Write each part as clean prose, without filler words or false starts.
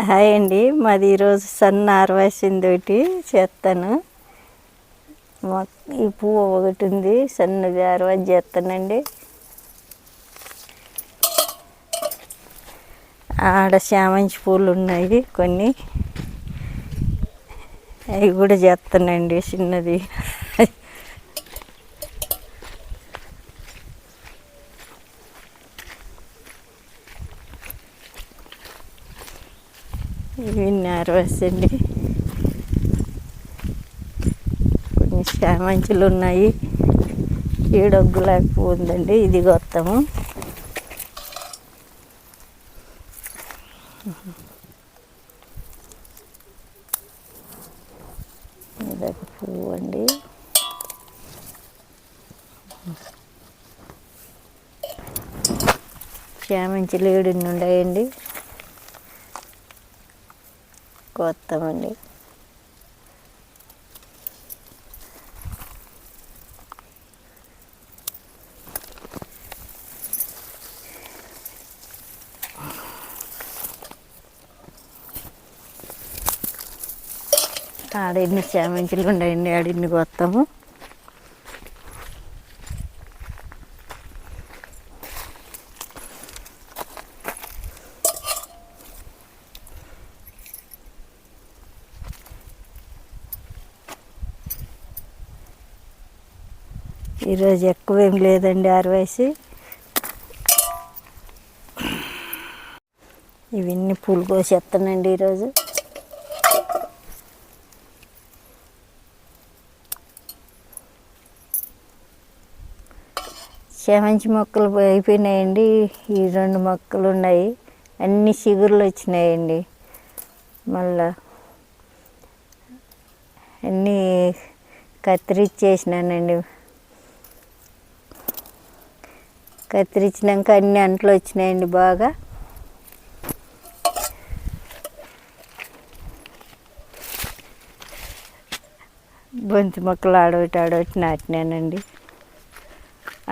Hi అండి, మాది ఈరోజు సన్న ఆరవాసిందోటి చేస్తాను. ఈ పువ్వు ఒకటి ఉంది, సన్నది ఆరవాసి చేస్తానండి. ఆడ చామంతి పూలు ఉన్నాయి కొన్ని, అవి కూడా చేస్తానండి చిన్నది. ఇవి ఆరవాసండి. కొన్ని చామంతులు ఉన్నాయి. ఈడొగ్గులాగా పువ్వు ఉందండి, ఇది కొత్తము. ఇదొక పువ్వు అండి. చామంతులు 7 ఉన్నాయండి, కొత్తమండి. ఆడ ఎన్ని చామంతులు ఉన్నాయండి, ఆడిన్ని కొత్తము. ఈరోజు ఎక్కువేం లేదండి ఆరవేసి. ఇవన్నీ పూలు కోసేస్తానండి ఈరోజు. చామంతి మొక్కలు అయిపోయినాయండి. ఈ 2 మొక్కలు ఉన్నాయి, అన్ని చిగుర్లు వచ్చినాయండి. మళ్ళా అన్నీ కత్తిరించేసినానండి. కత్తిరించినాక అన్ని అంట్లు వచ్చినాయండి బాగా. బంతి మొక్కలు ఆడోటి నాటినానండి.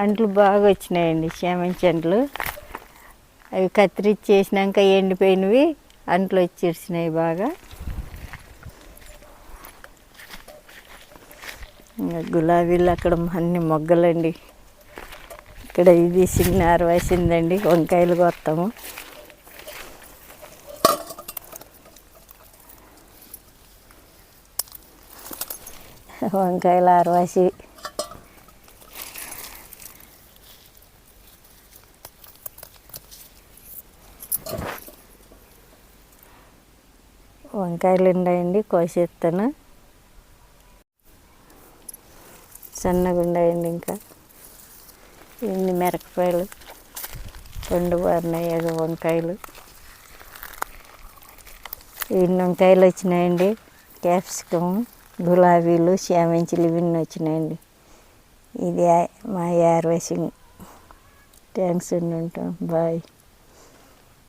అంట్లు బాగా వచ్చినాయండి చామంతి అంట్లు. అవి కత్తిరించేసినాక ఎండిపోయినవి అంట్లు వచ్చేసినాయి బాగా. గులాబీలు అక్కడ అన్ని మొగ్గలండి. ఇక్కడ ఇది చిన్న ఆరవాసిందండి, వంకాయలు కొత్తాము. వంకాయలు ఆరవాసి. వంకాయలు ఉన్నాయండి, కోసేస్తాను. సన్నగా ఉన్నాయండి. ఇంకా ఇన్ని మిరపకాయలు, పండు బారినాయి వంకాయలు. ఇన్ని వంకాయలు వచ్చినాయండి. క్యాప్సికమ్, గులాబీలు, చామంతులు ఇవన్నీ వచ్చినాయండి. ఇది మా ఆరవేసింగ్. థ్యాంక్స్ అండి, ఉంటాం. బాయ్.